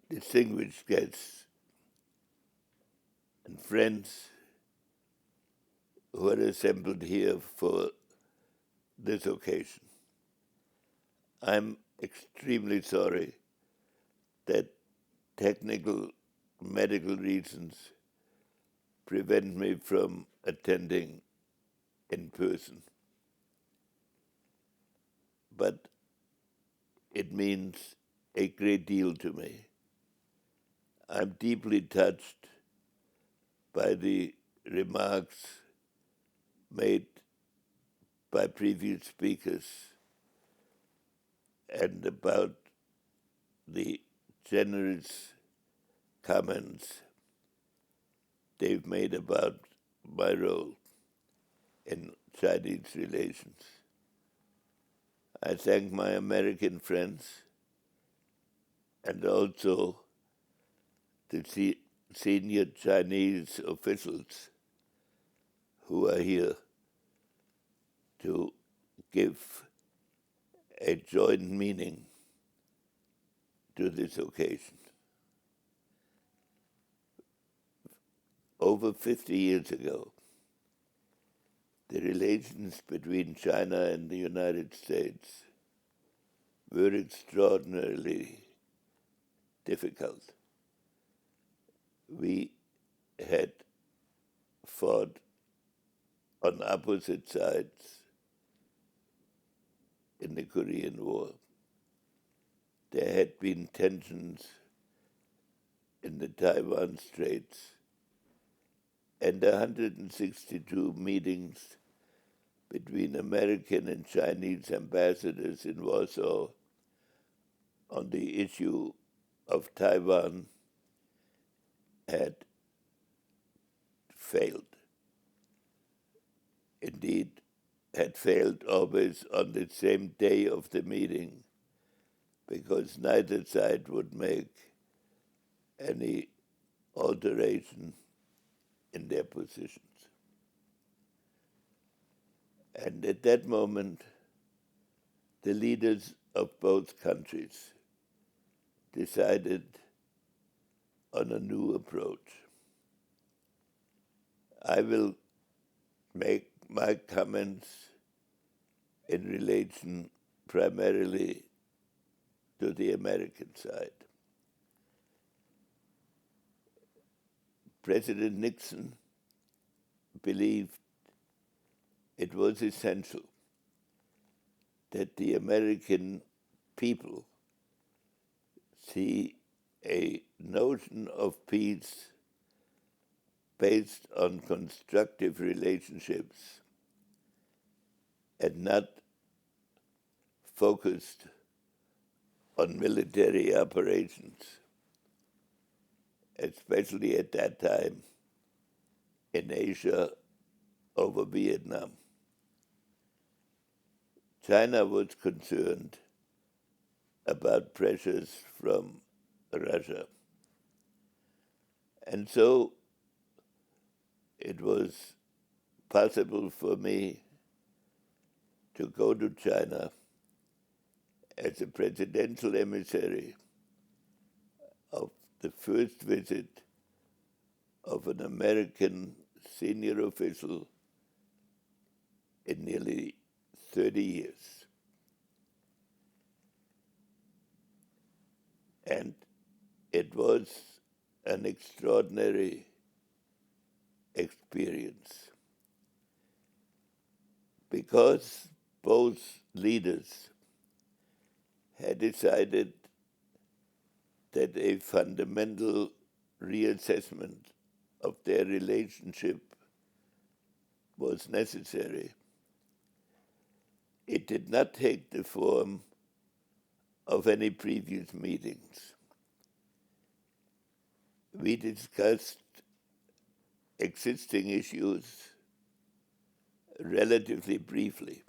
Distinguished guests and friends who are assembled here for this occasion. I'm extremely sorry that technical medical reasons prevent me from attending in person. But it means a great deal to me. I'm deeply touched by the remarks made by previous speakers and about the generous comments they've made about my role in Chinese relations. I thank my American friends and also the senior Chinese officials who are here to give a joint meaning to this occasion. Over 50 years ago, the relations between China and the United States were extraordinarily difficult. We had fought on opposite sides in the Korean War. There had been tensions in the Taiwan Straits, and 162 meetings between American and Chinese ambassadors in Warsaw on the issue of Taiwan had failed. Indeed, had failed always on the same day of the meeting, because neither side would make any alteration in their positions. And at that moment, the leaders of both countries decided on a new approach. I will make my comments in relation primarily to the American side. President Nixon believed it was essential that the American people see a notion of peace based on constructive relationships and not focused on military operations, especially at that time in Asia over Vietnam. China was concerned about pressures from Russia. And so it was possible for me to go to China as a presidential emissary of the first visit of an American senior official in nearly 30 years. And it was an extraordinary experience because both leaders had decided that a fundamental reassessment of their relationship was necessary. It did not take the form of any previous meetings. We discussed existing issues relatively briefly,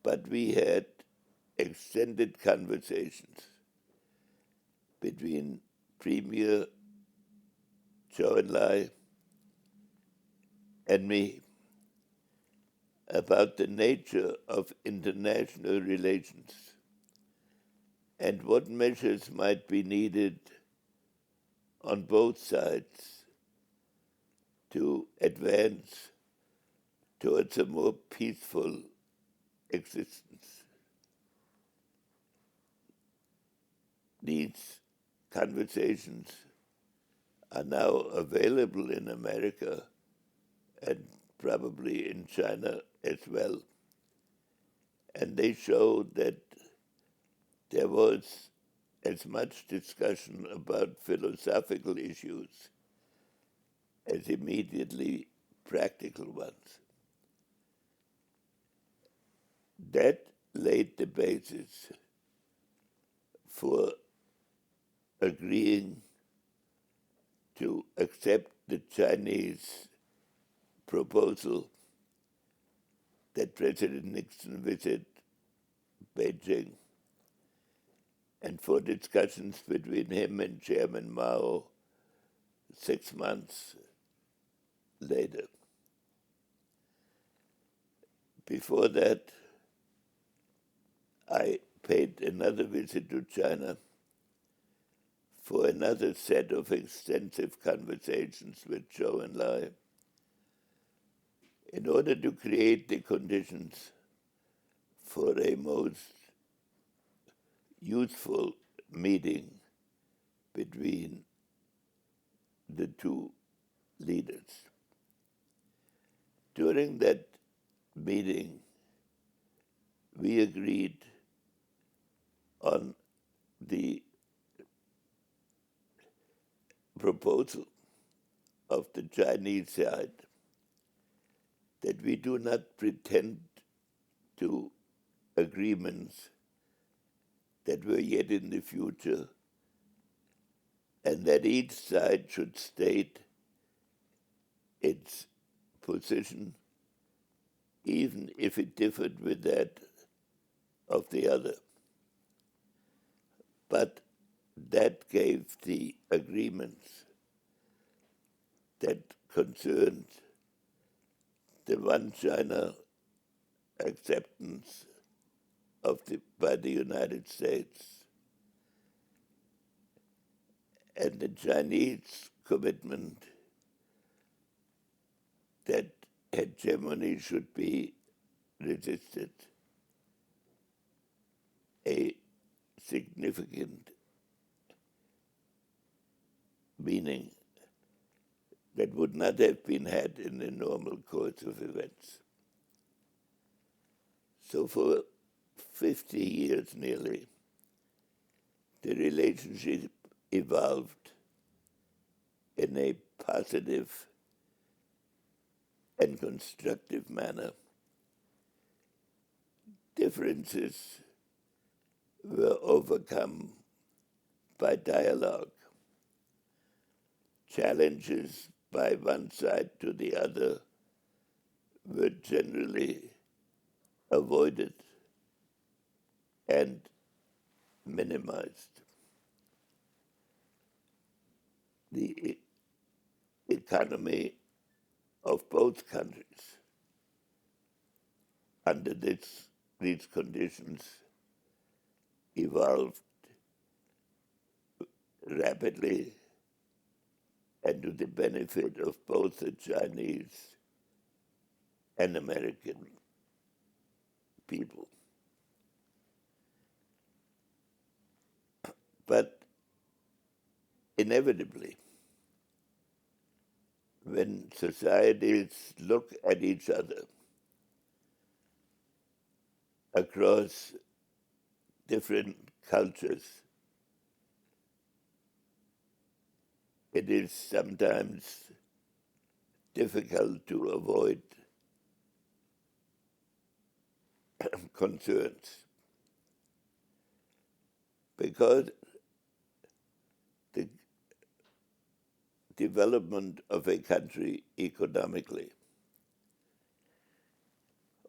but we had extended conversations between Premier Zhou Enlai and me about the nature of international relations and what measures might be needed on both sides to advance towards a more peaceful existence. These conversations are now available in America and probably in China as well. And they show that there was as much discussion about philosophical issues as immediately practical ones. That laid the basis for agreeing to accept the Chinese proposal that President Nixon visit Beijing, and for discussions between him and Chairman Mao 6 months later. Before that, I paid another visit to China for another set of extensive conversations with Zhou Enlai in order to create the conditions for a most useful meeting between the two leaders. During that meeting, we agreed on the proposal of the Chinese side that we do not pretend to agreements that were yet in the future, and that each side should state its position, even if it differed with that of the other. But that gave the agreements that concerned the one China acceptance by the United States and the Chinese commitment that hegemony should be resisted, a significant meaning that would not have been had in the normal course of events. So for 50 years nearly, the relationship evolved in a positive and constructive manner. Differences were overcome by dialogue. Challenges by one side to the other were generally avoided and minimized. The economy of both countries under these conditions evolved rapidly and to the benefit of both the Chinese and American people. But inevitably, when societies look at each other across different cultures, it is sometimes difficult to avoid concerns because the development of a country economically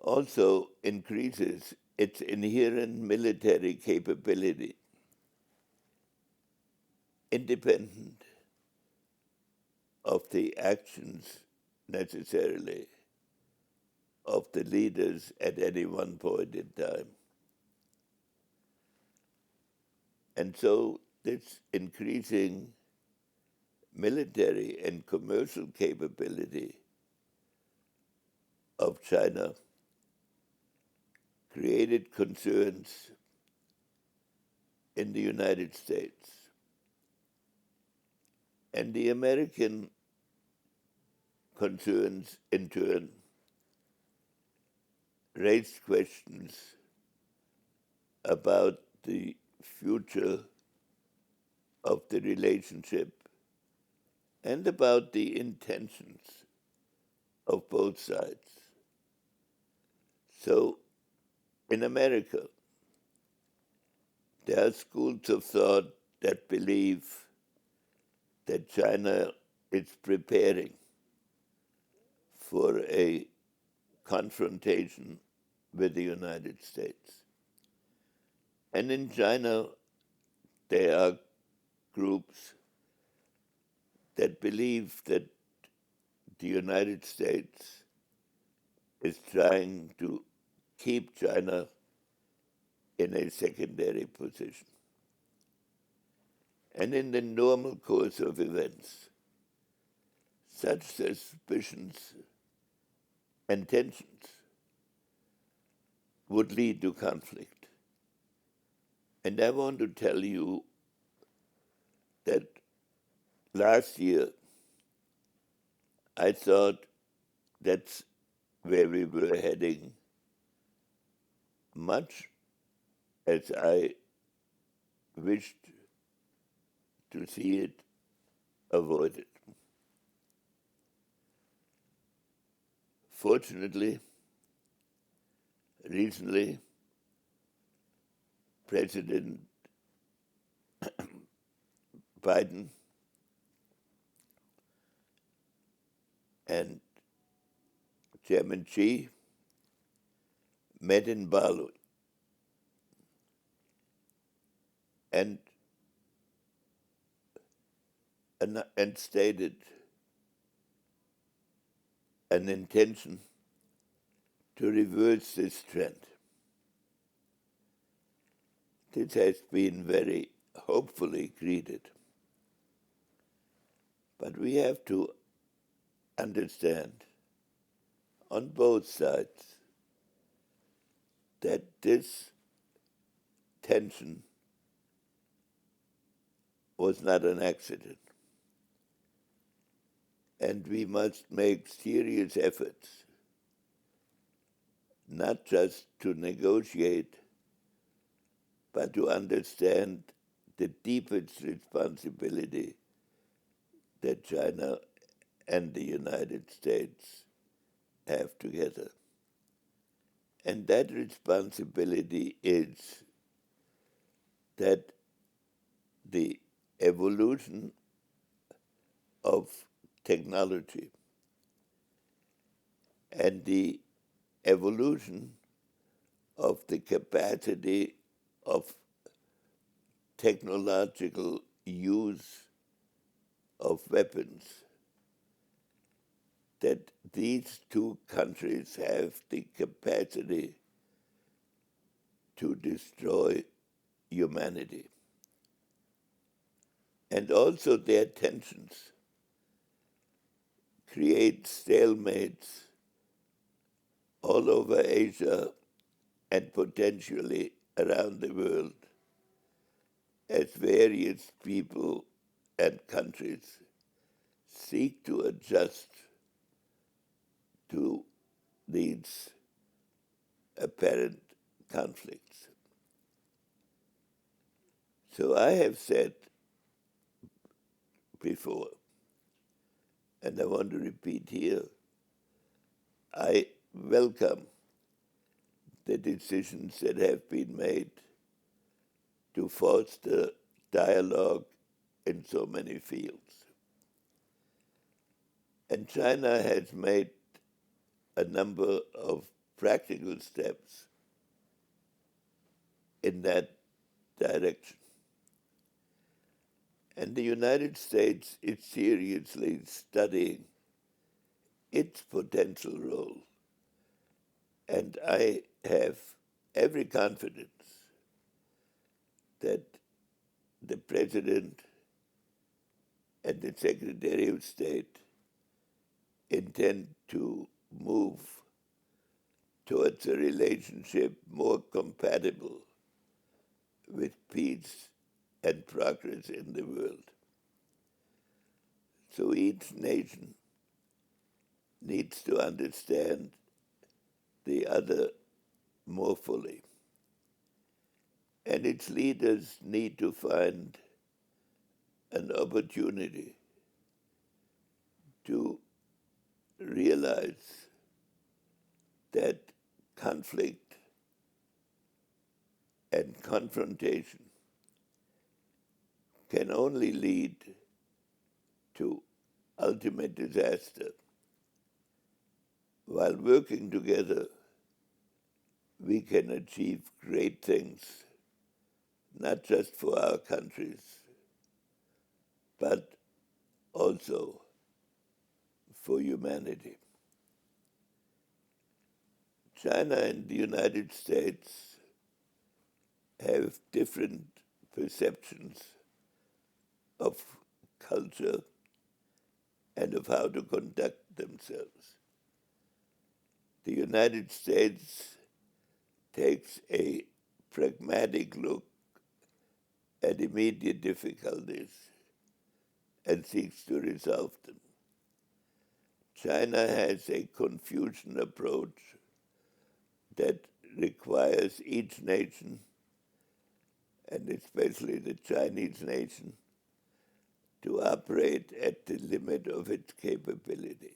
also increases its inherent military capability, independent of the actions necessarily of the leaders at any one point in time. And so this increasing military and commercial capability of China created concerns in the United States. And the American concerns, in turn, raised questions about the future of the relationship and about the intentions of both sides. So, in America, there are schools of thought that believe that China is preparing for a confrontation with the United States. And in China, there are groups that believe that the United States is trying to keep China in a secondary position. And in the normal course of events, such suspicions and tensions would lead to conflict. And I want to tell you that last year, I thought that's where we were heading, much as I wished to see it avoided. Fortunately, recently, President Biden and Chairman Xi met in Bali and stated an intention to reverse this trend. This has been very hopefully greeted. But we have to understand on both sides that this tension was not an accident. And we must make serious efforts, not just to negotiate, but to understand the deepest responsibility that China and the United States have together. And that responsibility is that the evolution of technology and the evolution of the capacity of technological use of weapons, that these two countries have the capacity to destroy humanity. And also their tensions create stalemates all over Asia and potentially around the world as various people and countries seek to adjust to these apparent conflicts. So I have said before, and I want to repeat here, I welcome the decisions that have been made to foster dialogue in so many fields. And China has made a number of practical steps in that direction. And the United States is seriously studying its potential role And I have every confidence that the President and the Secretary of State intend to move towards a relationship more compatible with peace and progress in the world. So each nation needs to understand the other more fully. And its leaders need to find an opportunity to realize that conflict and confrontation can only lead to ultimate disaster. While working together, we can achieve great things, not just for our countries, but also for humanity. China and the United States have different perceptions of culture and of how to conduct themselves. The United States takes a pragmatic look at immediate difficulties and seeks to resolve them. China has a Confucian approach that requires each nation, and especially the Chinese nation, to operate at the limit of its capability.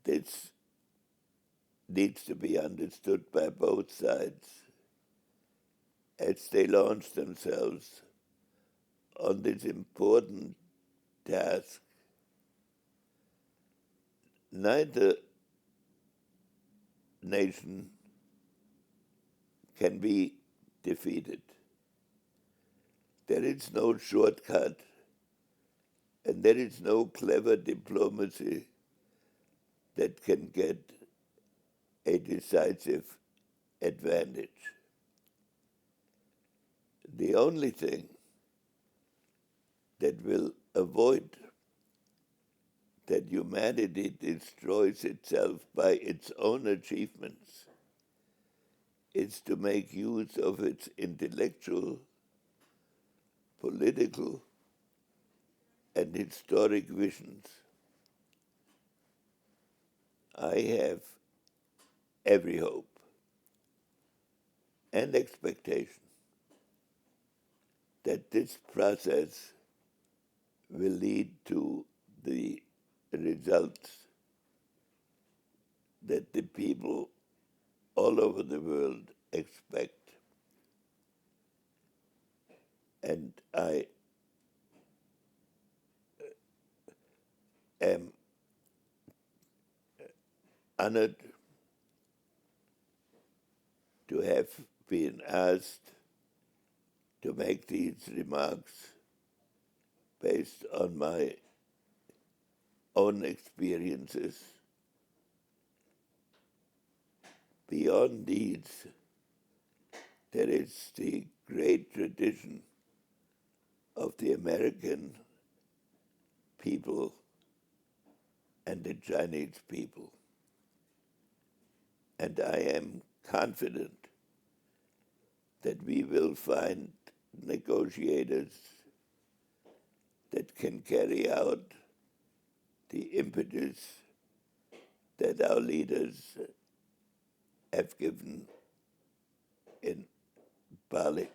This needs to be understood by both sides as they launch themselves on this important task. Neither nation can be defeated. There is no shortcut, and there is no clever diplomacy that can get a decisive advantage. The only thing that will avoid that humanity destroys itself by its own achievements is to make use of its intellectual, political, and historic visions. I have every hope and expectation that this process will lead to the results that the people all over the world expect. And I am honored to have been asked to make these remarks based on my own experiences. Beyond these, there is the great tradition of the American people and the Chinese people. And I am confident that we will find negotiators that can carry out the impetus that our leaders have given in Bali,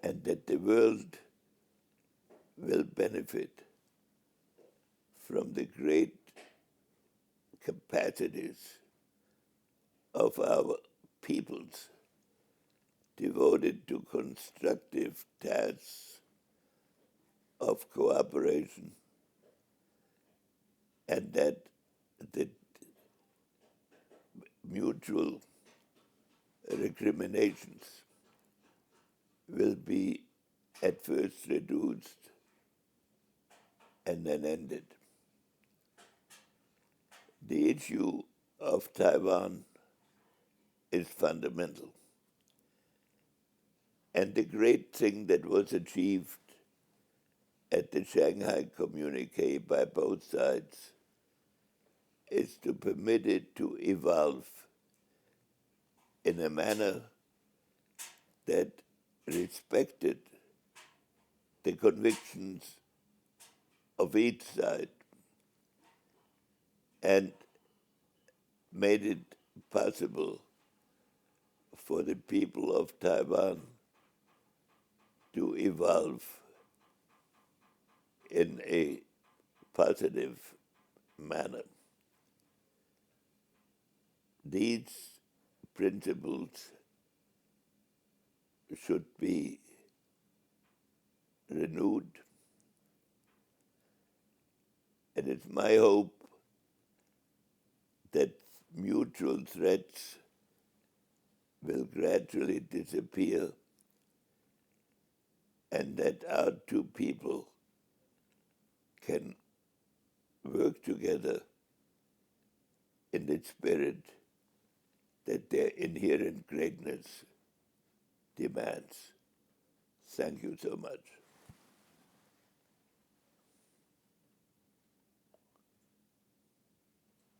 and that the world will benefit from the great capacities of our peoples devoted to constructive tasks of cooperation, and that the mutual recriminations will be at first reduced and then ended. The issue of Taiwan is fundamental. And the great thing that was achieved at the Shanghai communique by both sides is to permit it to evolve in a manner that respected the convictions of each side and made it possible for the people of Taiwan to evolve in a positive manner. These principles should be renewed, and it's my hope that mutual threats will gradually disappear and that our two people can work together in the spirit that their inherent greatness demands. Thank you so much.